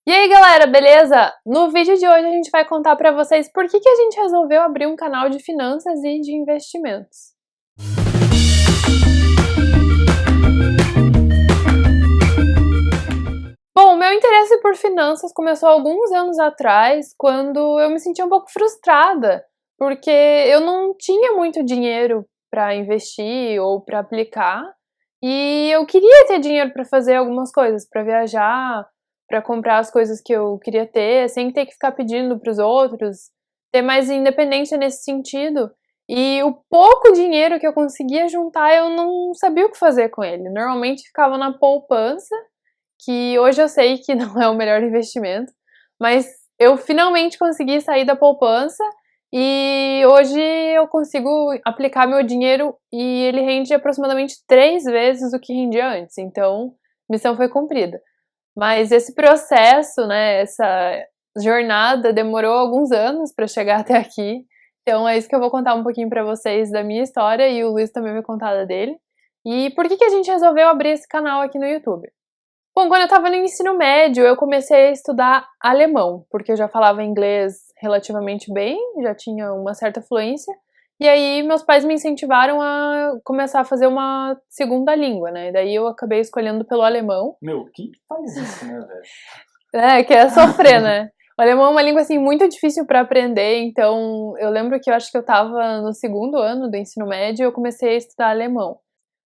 E aí galera, beleza? No vídeo de hoje a gente vai contar pra vocês por que a gente resolveu abrir um canal de finanças e de investimentos. Bom, o meu interesse por finanças começou alguns anos atrás, quando eu me sentia um pouco frustrada, porque eu não tinha muito dinheiro pra investir ou pra aplicar, e eu queria ter dinheiro pra fazer algumas coisas, pra viajar, pra comprar as coisas que eu queria ter, sem ter que ficar pedindo pros outros, ter mais independência nesse sentido. E o pouco dinheiro que eu conseguia juntar, eu não sabia o que fazer com ele. Normalmente ficava na poupança, que hoje eu sei que não é o melhor investimento, mas eu finalmente consegui sair da poupança e hoje eu consigo aplicar meu dinheiro e ele rende aproximadamente 3 vezes o que rendia antes, então missão foi cumprida. Mas esse processo, né, essa jornada demorou alguns anos para chegar até aqui, então é isso que eu vou contar um pouquinho para vocês da minha história e o Luiz também vai contar da dele. E por que a gente resolveu abrir esse canal aqui no YouTube? Bom, quando eu estava no ensino médio, eu comecei a estudar alemão, porque eu já falava inglês relativamente bem, já tinha uma certa fluência, e aí meus pais me incentivaram a começar a fazer uma segunda língua, né? E daí eu acabei escolhendo pelo alemão. Meu, quem faz isso, né, velho? É, que é sofrer, né? O alemão é uma língua, assim, muito difícil para aprender, então eu lembro que eu acho que eu estava no segundo ano do ensino médio e eu comecei a estudar alemão.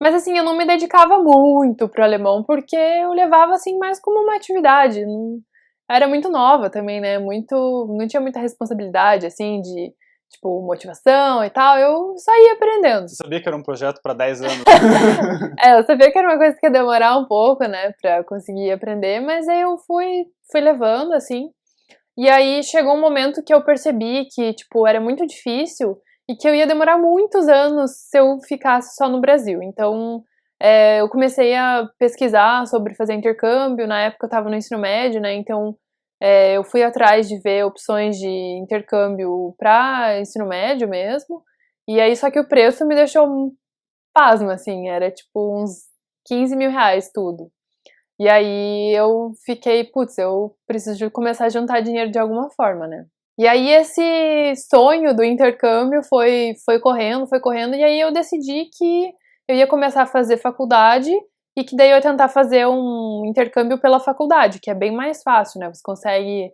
Mas assim, eu não me dedicava muito pro alemão, porque eu levava assim mais como uma atividade. Era muito nova também, né? Não tinha muita responsabilidade, assim, de, tipo, motivação e tal. Eu só ia aprendendo. Você sabia que era um projeto pra 10 anos? Eu sabia que era uma coisa que ia demorar um pouco, né, pra conseguir aprender, mas aí eu fui levando, assim. E aí chegou um momento que eu percebi que, tipo, era muito difícil e que eu ia demorar muitos anos se eu ficasse só no Brasil. Então, eu comecei a pesquisar sobre fazer intercâmbio. Na época eu estava no ensino médio, né? Então, eu fui atrás de ver opções de intercâmbio para ensino médio mesmo. E aí, só que o preço me deixou pasma, assim. Era tipo uns 15 mil reais tudo. E aí eu fiquei, putz, eu preciso começar a juntar dinheiro de alguma forma, né? E aí esse sonho do intercâmbio foi correndo, e aí eu decidi que eu ia começar a fazer faculdade e que daí eu ia tentar fazer um intercâmbio pela faculdade, que é bem mais fácil, né? Você consegue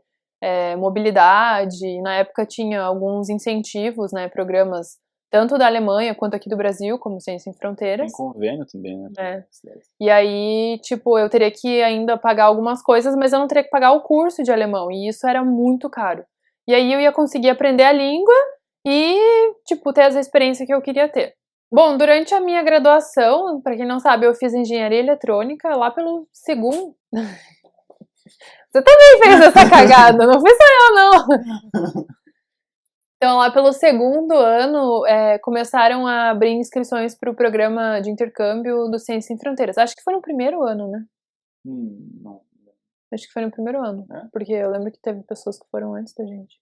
mobilidade, na época tinha alguns incentivos, né, programas tanto da Alemanha quanto aqui do Brasil, como Ciência Sem Fronteiras. Tem convênio também, né? E aí, tipo, eu teria que ainda pagar algumas coisas, mas eu não teria que pagar o curso de alemão, e isso era muito caro. E aí eu ia conseguir aprender a língua e, tipo, ter essa experiência que eu queria ter. Bom, durante a minha graduação, pra quem não sabe, eu fiz engenharia eletrônica lá pelo segundo... Você também fez essa cagada, não fui só eu, não! Então, lá pelo segundo ano, começaram a abrir inscrições para o programa de intercâmbio do Ciência Sem Fronteiras. Acho que foi no primeiro ano, né? Não. Acho que foi no primeiro ano, porque eu lembro que teve pessoas que foram antes da gente.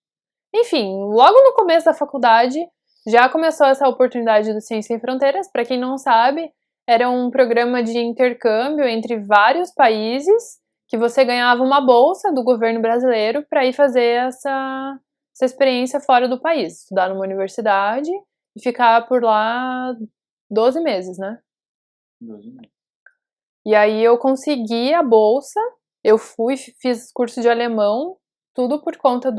Enfim, logo no começo da faculdade, já começou essa oportunidade do Ciência Sem Fronteiras. Para quem não sabe, era um programa de intercâmbio entre vários países, que você ganhava uma bolsa do governo brasileiro para ir fazer essa experiência fora do país, estudar numa universidade e ficar por lá 12 meses, né? 12 meses. E aí eu consegui a bolsa, eu fiz curso de alemão, tudo por conta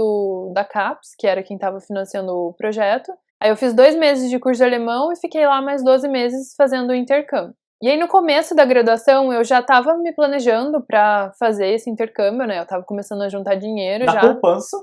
da CAPES, que era quem estava financiando o projeto. Aí eu fiz 2 meses de curso de alemão e fiquei lá mais 12 meses fazendo o intercâmbio. E aí no começo da graduação eu já estava me planejando para fazer esse intercâmbio, né? Eu estava começando a juntar dinheiro Na poupança?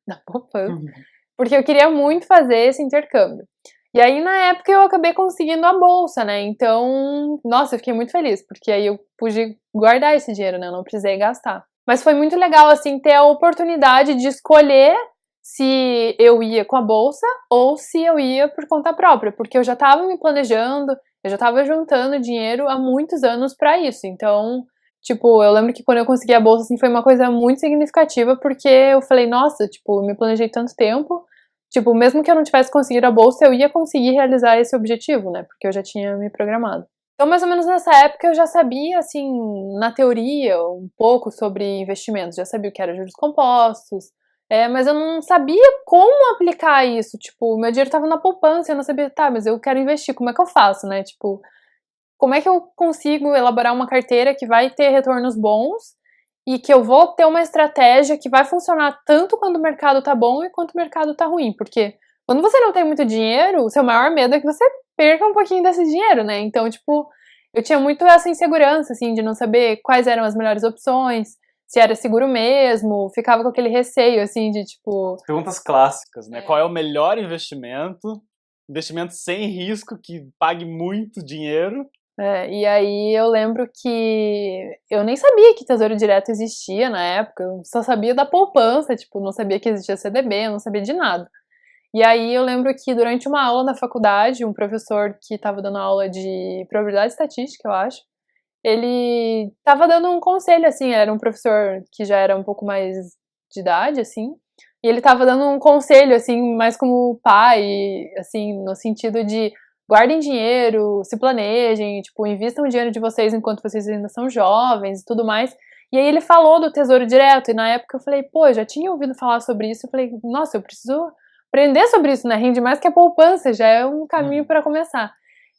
Na poupança. Porque eu queria muito fazer esse intercâmbio. E aí na época eu acabei conseguindo a bolsa, né? Então, nossa, eu fiquei muito feliz, porque aí eu pude guardar esse dinheiro, né? Eu não precisei gastar. Mas foi muito legal, assim, ter a oportunidade de escolher se eu ia com a bolsa ou se eu ia por conta própria, porque eu já estava me planejando, eu já estava juntando dinheiro há muitos anos para isso. Então, tipo, eu lembro que quando eu consegui a bolsa, assim, foi uma coisa muito significativa, porque eu falei, nossa, tipo, eu me planejei tanto tempo, tipo, mesmo que eu não tivesse conseguido a bolsa, eu ia conseguir realizar esse objetivo, né, porque eu já tinha me programado. Então, mais ou menos nessa época, eu já sabia, assim, na teoria, um pouco sobre investimentos. Já sabia o que era juros compostos, mas eu não sabia como aplicar isso. Tipo, meu dinheiro estava na poupança, eu não sabia, tá, mas eu quero investir, como é que eu faço, né? Tipo, como é que eu consigo elaborar uma carteira que vai ter retornos bons e que eu vou ter uma estratégia que vai funcionar tanto quando o mercado tá bom e quanto o mercado tá ruim? Porque quando você não tem muito dinheiro, o seu maior medo é que você perca um pouquinho desse dinheiro, né? Então, tipo, eu tinha muito essa insegurança, assim, de não saber quais eram as melhores opções, se era seguro mesmo, ficava com aquele receio, assim, de tipo... Perguntas clássicas, né? Qual é o melhor investimento? Investimento sem risco, que pague muito dinheiro. E aí eu lembro que eu nem sabia que Tesouro Direto existia na época, eu só sabia da poupança, tipo, não sabia que existia CDB, eu não sabia de nada. E aí eu lembro que durante uma aula na faculdade, um professor que estava dando aula de probabilidade estatística, eu acho, ele estava dando um conselho, assim, era um professor que já era um pouco mais de idade, assim, e ele estava dando um conselho, assim, mais como pai, assim, no sentido de guardem dinheiro, se planejem, tipo, invistam o dinheiro de vocês enquanto vocês ainda são jovens e tudo mais. E aí ele falou do Tesouro Direto, e na época eu falei, pô, eu já tinha ouvido falar sobre isso, eu falei, nossa, eu preciso aprender sobre isso, né? Rende mais que a poupança, já é um caminho para começar.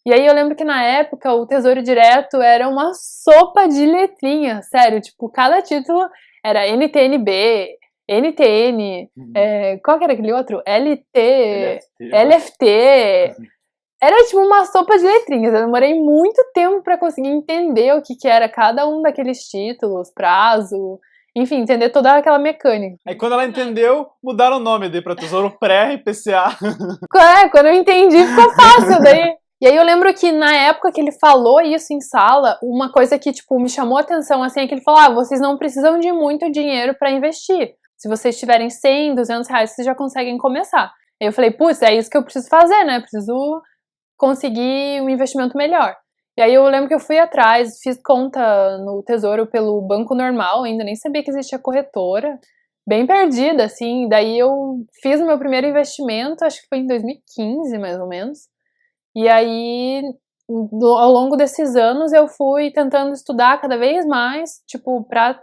E aí eu lembro que na época o Tesouro Direto era uma sopa de letrinhas, sério, tipo, cada título era NTNB, NTN, qual que era aquele outro? LFT. Era tipo uma sopa de letrinhas, eu demorei muito tempo para conseguir entender o que era cada um daqueles títulos, prazo, enfim, entender toda aquela mecânica. Aí quando ela entendeu, mudaram o nome dele pra Tesouro Pré-IPCA. Quando eu entendi, ficou fácil daí. E aí eu lembro que na época que ele falou isso em sala, uma coisa que, tipo, me chamou a atenção, assim, é que ele falou, vocês não precisam de muito dinheiro para investir. Se vocês tiverem 100, 200 reais, vocês já conseguem começar. Aí eu falei, putz, é isso que eu preciso fazer, né? Preciso conseguir um investimento melhor. E aí eu lembro que eu fui atrás, fiz conta no Tesouro pelo banco normal, ainda nem sabia que existia corretora, bem perdida, assim. Daí eu fiz o meu primeiro investimento, acho que foi em 2015, mais ou menos. E aí, ao longo desses anos, eu fui tentando estudar cada vez mais, tipo, pra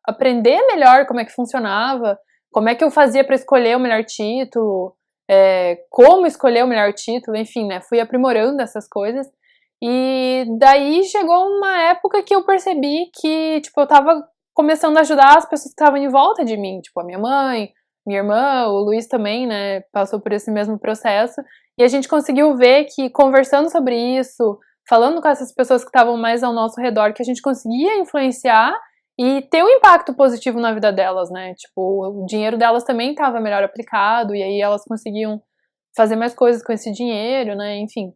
aprender melhor como é que funcionava, como é que eu fazia para escolher o melhor título, como escolher o melhor título, enfim, né? Fui aprimorando essas coisas. E daí chegou uma época que eu percebi que, tipo, eu tava começando a ajudar as pessoas que estavam em volta de mim, tipo, a minha mãe, minha irmã, o Luiz também, né, passou por esse mesmo processo. E a gente conseguiu ver que, conversando sobre isso, falando com essas pessoas que estavam mais ao nosso redor, que a gente conseguia influenciar e ter um impacto positivo na vida delas, né? Tipo, o dinheiro delas também estava melhor aplicado, e aí elas conseguiam fazer mais coisas com esse dinheiro, né? Enfim.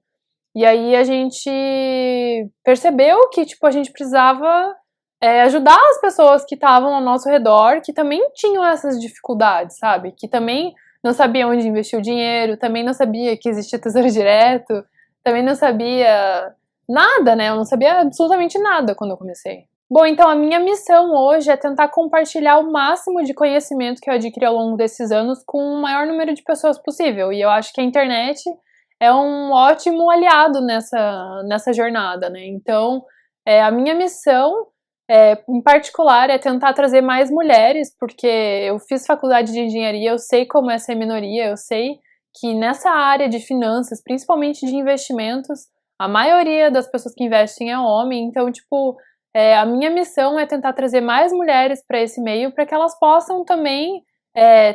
E aí a gente percebeu que, tipo, a gente precisava ajudar as pessoas que estavam ao nosso redor, que também tinham essas dificuldades, sabe? Que também não sabia onde investir o dinheiro, também não sabia que existia Tesouro Direto, também não sabia nada, né? Eu não sabia absolutamente nada quando eu comecei. Bom, então a minha missão hoje é tentar compartilhar o máximo de conhecimento que eu adquiri ao longo desses anos com o maior número de pessoas possível. E eu acho que a internet é um ótimo aliado nessa jornada, né? Então, a minha missão, em particular, é tentar trazer mais mulheres, porque eu fiz faculdade de engenharia, eu sei como é ser minoria, eu sei que nessa área de finanças, principalmente de investimentos, a maioria das pessoas que investem é homem, então, tipo, a minha missão é tentar trazer mais mulheres para esse meio, para que elas possam também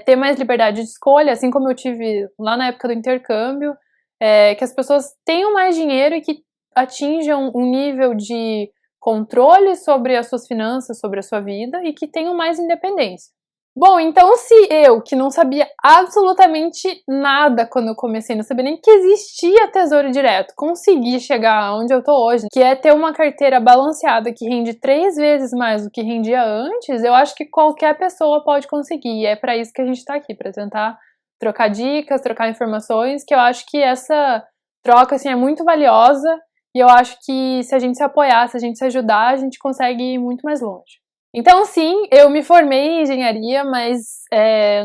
ter mais liberdade de escolha, assim como eu tive lá na época do intercâmbio, que as pessoas tenham mais dinheiro e que atinjam um nível de controle sobre as suas finanças, sobre a sua vida e que tenham mais independência. Bom, então se eu, que não sabia absolutamente nada quando eu comecei, não sabia nem que existia Tesouro Direto, consegui chegar onde eu tô hoje, que é ter uma carteira balanceada que rende 3 vezes mais do que rendia antes, eu acho que qualquer pessoa pode conseguir, e é para isso que a gente tá aqui, para tentar trocar dicas, trocar informações, que eu acho que essa troca, assim, é muito valiosa, e eu acho que se a gente se apoiar, se a gente se ajudar, a gente consegue ir muito mais longe. Então, sim, eu me formei em engenharia, mas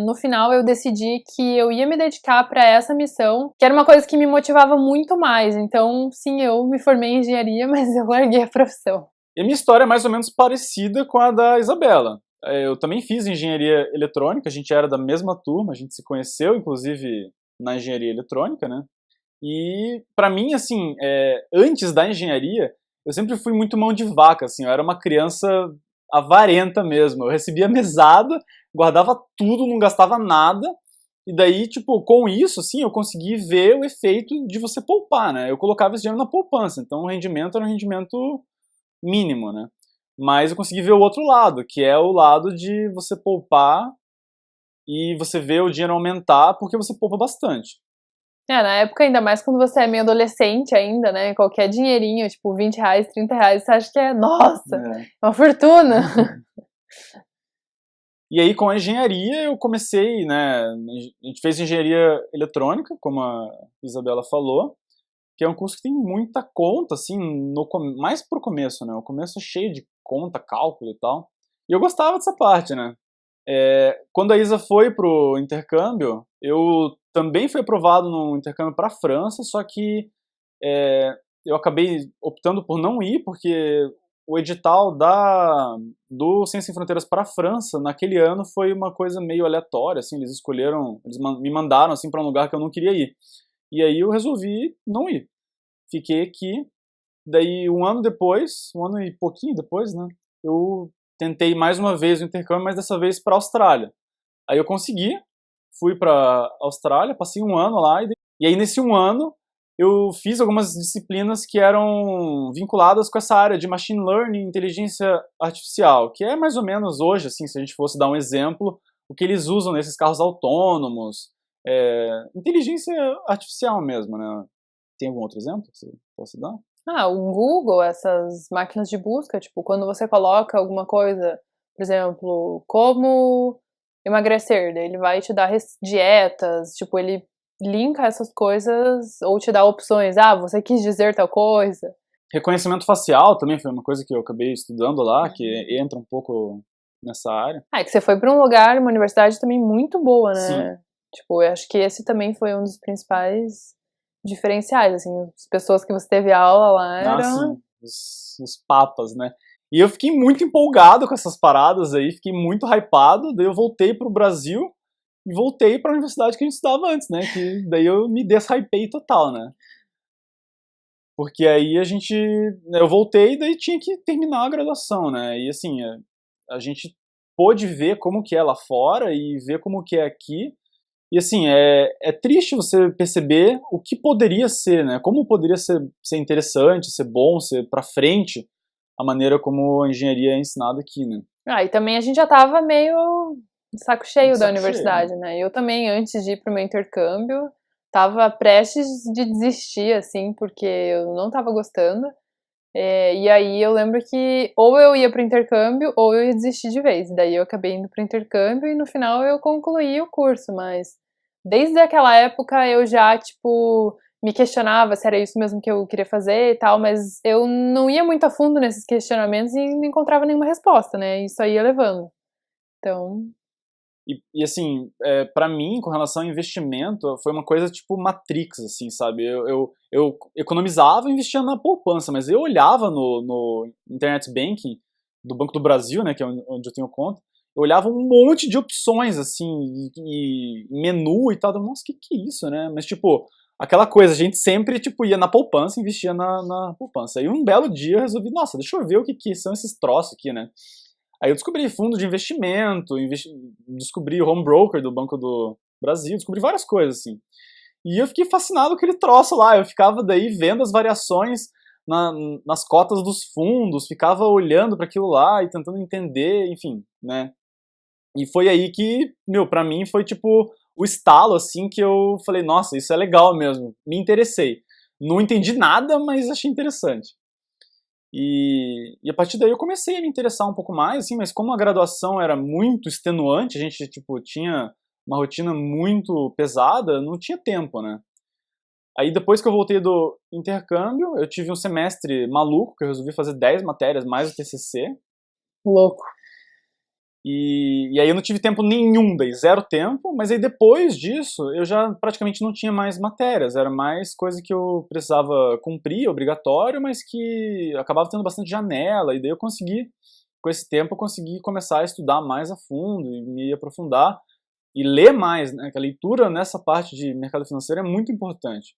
no final eu decidi que eu ia me dedicar para essa missão, que era uma coisa que me motivava muito mais. Então, sim, eu me formei em engenharia, mas eu larguei a profissão. E a minha história é mais ou menos parecida com a da Isabela. Eu também fiz engenharia eletrônica, a gente era da mesma turma, a gente se conheceu, inclusive, na engenharia eletrônica, né? E, pra mim, assim, antes da engenharia, eu sempre fui muito mão de vaca, assim, eu era uma criança avarenta mesmo. Eu recebia mesada, guardava tudo, não gastava nada, e daí, tipo, com isso, assim, eu consegui ver o efeito de você poupar, né? Eu colocava esse dinheiro na poupança, então o rendimento era um rendimento mínimo, né? Mas eu consegui ver o outro lado, que é o lado de você poupar e você ver o dinheiro aumentar porque você poupa bastante. Na época, ainda mais quando você é meio adolescente ainda, né? Qualquer dinheirinho, tipo R$ 20, R$ 30, você acha que nossa, uma fortuna. E aí, com a engenharia, eu comecei, né? A gente fez engenharia eletrônica, como a Isabela falou, que é um curso que tem muita conta, assim, mais pro começo, né? O começo é cheio de conta, cálculo e tal. E eu gostava dessa parte, né? Quando a Isa foi pro intercâmbio, eu também fui aprovado no intercâmbio para a França, só que eu acabei optando por não ir, porque o edital do Ciência Sem Fronteiras para a França, naquele ano, foi uma coisa meio aleatória, assim, eles me mandaram, assim, para um lugar que eu não queria ir. E aí eu resolvi não ir. Fiquei aqui, daí um ano e pouquinho depois, né, eu tentei mais uma vez o intercâmbio, mas dessa vez para a Austrália. Aí eu consegui, fui para Austrália, passei um ano lá, e aí nesse um ano eu fiz algumas disciplinas que eram vinculadas com essa área de machine learning e inteligência artificial, que é mais ou menos hoje, assim, se a gente fosse dar um exemplo, o que eles usam nesses carros autônomos, inteligência artificial mesmo, né? Tem algum outro exemplo que você possa dar? O Google, essas máquinas de busca, tipo, quando você coloca alguma coisa, por exemplo, como emagrecer, daí ele vai te dar dietas, tipo, ele linka essas coisas ou te dá opções. Você quis dizer tal coisa. Reconhecimento facial também foi uma coisa que eu acabei estudando lá, que entra um pouco nessa área. É que você foi para um lugar, uma universidade também muito boa, Sim. né? Tipo, eu acho que esse também foi um dos principais diferenciais, assim, as pessoas que você teve aula lá eram... os papas, né? E eu fiquei muito empolgado com essas paradas aí, fiquei muito hypado, daí eu voltei pro Brasil e voltei pra universidade que a gente estudava antes, né? Que daí eu me deshypei total, né? Porque aí eu voltei e daí tinha que terminar a graduação, né? E assim, a gente pôde ver como que é lá fora e ver como que é aqui. E assim, é triste você perceber o que poderia ser, né? Como poderia ser interessante, ser bom, ser pra frente a maneira como a engenharia é ensinada aqui, né? E também a gente já tava meio de saco cheio da universidade, Cheio. né? Eu também, antes de ir pro meu intercâmbio, tava prestes de desistir, assim, porque eu não tava gostando. E aí eu lembro que ou eu ia pro intercâmbio ou eu ia desistir de vez. Daí eu acabei indo pro intercâmbio e no final eu concluí o curso, mas desde aquela época eu já, tipo, me questionava se era isso mesmo que eu queria fazer e tal, mas eu não ia muito a fundo nesses questionamentos e não encontrava nenhuma resposta, né? Isso aí ia levando. Então, E assim, para mim, com relação ao investimento, foi uma coisa tipo Matrix, assim, sabe? Eu economizava e investia na poupança, mas eu olhava no Internet Banking do Banco do Brasil, né, que é onde eu tenho conta, eu olhava um monte de opções, assim, e menu e tal. Nossa, que é isso, né? Mas, tipo, aquela coisa, a gente sempre, tipo, ia na poupança e investia na poupança. Aí um belo dia eu resolvi, nossa, deixa eu ver o que são esses troços aqui, né? Aí eu descobri fundo de investimento, descobri o home broker do Banco do Brasil, descobri várias coisas, assim. E eu fiquei fascinado com aquele troço lá, eu ficava daí vendo as variações nas cotas dos fundos, ficava olhando para aquilo lá e tentando entender, enfim, né? E foi aí que, pra mim foi tipo o estalo, assim, que eu falei, nossa, isso é legal mesmo, me interessei. Não entendi nada, mas achei interessante. E a partir daí eu comecei a me interessar um pouco mais, assim, mas como a graduação era muito extenuante, a gente, tipo, tinha uma rotina muito pesada, não tinha tempo, né? Aí depois que eu voltei do intercâmbio, eu tive um semestre maluco, que eu resolvi fazer 10 matérias mais o TCC. louco. E aí eu não tive tempo nenhum, daí 0 tempo, mas aí depois disso eu já praticamente não tinha mais matérias, era mais coisa que eu precisava cumprir, obrigatório, mas que acabava tendo bastante janela, e daí eu consegui, com esse tempo eu consegui começar a estudar mais a fundo e me aprofundar e ler mais, né, que a leitura nessa parte de mercado financeiro é muito importante.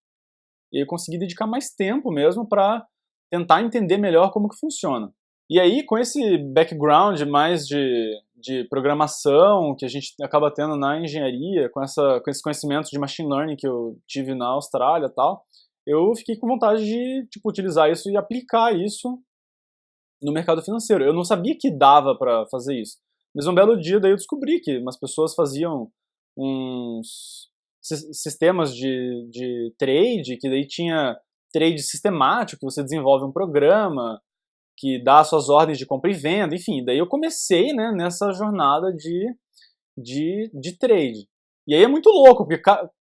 E eu consegui dedicar mais tempo mesmo para tentar entender melhor como que funciona. E aí, com esse background mais de programação que a gente acaba tendo na engenharia, com esse conhecimento de machine learning que eu tive na Austrália e tal, eu fiquei com vontade de tipo, utilizar isso e aplicar isso no mercado financeiro. Eu não sabia que dava para fazer isso. Mas um belo dia daí eu descobri que umas pessoas faziam uns sistemas de trade, que daí tinha trade sistemático, que você desenvolve um programa, que dá as suas ordens de compra e venda, enfim. Daí eu comecei, né, nessa jornada de trade. E aí é muito louco, porque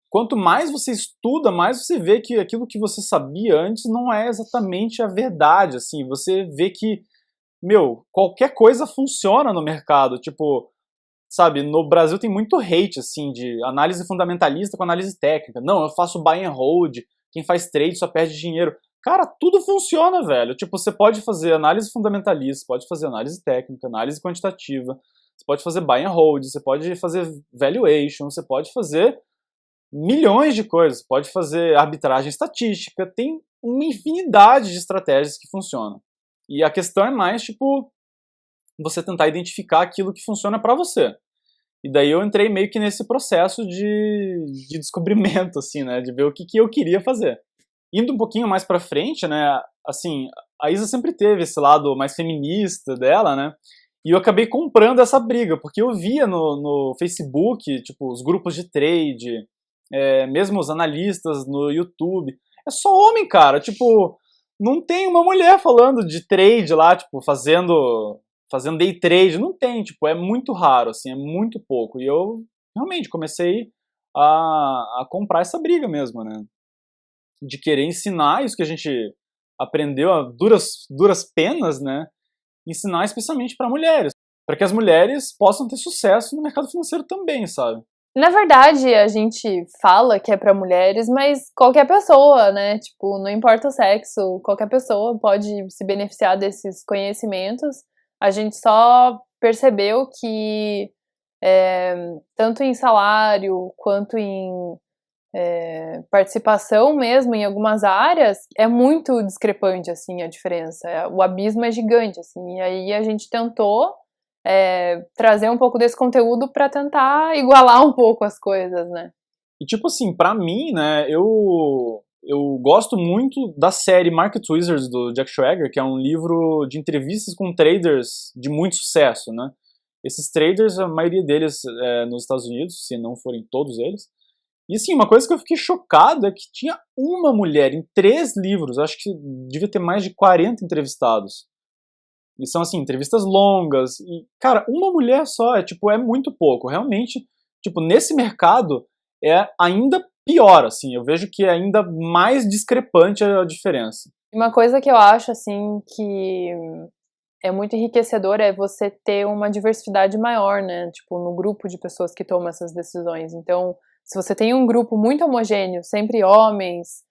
quanto mais você estuda, mais você vê que aquilo que você sabia antes não é exatamente a verdade, assim. Você vê que, meu, qualquer coisa funciona no mercado, tipo, sabe, no Brasil tem muito hate, assim, de análise fundamentalista com análise técnica. Não, eu faço buy and hold, quem faz trade só perde dinheiro. Cara, tudo funciona, velho. Tipo, você pode fazer análise fundamentalista, pode fazer análise técnica, análise quantitativa, você pode fazer buy and hold, você pode fazer valuation, você pode fazer milhões de coisas, pode fazer arbitragem estatística, tem uma infinidade de estratégias que funcionam. E a questão é mais, tipo, você tentar identificar aquilo que funciona pra você. E daí eu entrei meio que nesse processo de descobrimento, assim, né, de ver o que eu queria fazer. Indo um pouquinho mais pra frente, né, assim, a Isa sempre teve esse lado mais feminista dela, né, e eu acabei comprando essa briga, porque eu via no Facebook, tipo, os grupos de trade, mesmo os analistas no YouTube, é só homem, cara, tipo, não tem uma mulher falando de trade lá, tipo, fazendo day trade, não tem, tipo, é muito raro, assim, é muito pouco, e eu realmente comecei a comprar essa briga mesmo, né, de querer ensinar isso que a gente aprendeu a duras penas, né, ensinar especialmente para mulheres, para que as mulheres possam ter sucesso no mercado financeiro também, sabe? Na verdade, a gente fala que é pra mulheres, mas qualquer pessoa, né, tipo, não importa o sexo, qualquer pessoa pode se beneficiar desses conhecimentos. A gente só percebeu que tanto em salário quanto em participação mesmo em algumas áreas é muito discrepante, assim, a diferença. O abismo é gigante, assim, e aí a gente tentou trazer um pouco desse conteúdo para tentar igualar um pouco as coisas, né? E tipo assim, pra mim, né, eu gosto muito da série Market Wizards do Jack Schwager, que é um livro de entrevistas com traders de muito sucesso, né? Esses traders, a maioria deles nos Estados Unidos, se não forem todos eles. E assim, uma coisa que eu fiquei chocado é que tinha uma mulher em 3 livros, acho que devia ter mais de 40 entrevistados. E são assim, entrevistas longas, e cara, uma mulher só, é muito pouco, realmente, tipo, nesse mercado é ainda pior, assim, eu vejo que é ainda mais discrepante a diferença. Uma coisa que eu acho, assim, que é muito enriquecedor é você ter uma diversidade maior, né, tipo, no grupo de pessoas que tomam essas decisões. Então, se você tem um grupo muito homogêneo, sempre homens,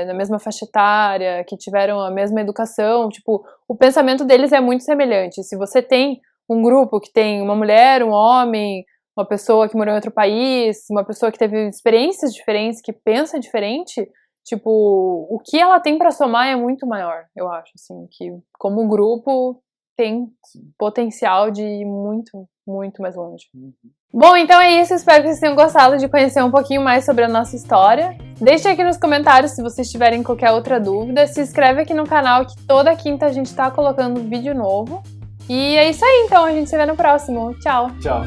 na mesma faixa etária, que tiveram a mesma educação, tipo, o pensamento deles é muito semelhante. Se você tem um grupo que tem uma mulher, um homem, uma pessoa que morou em outro país, uma pessoa que teve experiências diferentes, que pensa diferente, tipo, o que ela tem pra somar é muito maior, eu acho, assim, que como grupo tem potencial de ir muito, muito mais longe. Bom, então é isso, espero que vocês tenham gostado de conhecer um pouquinho mais sobre a nossa história. Deixe aqui nos comentários se vocês tiverem qualquer outra dúvida, se inscreve aqui no canal que toda quinta a gente tá colocando vídeo novo. E é isso aí, então, a gente se vê no próximo. Tchau! Tchau!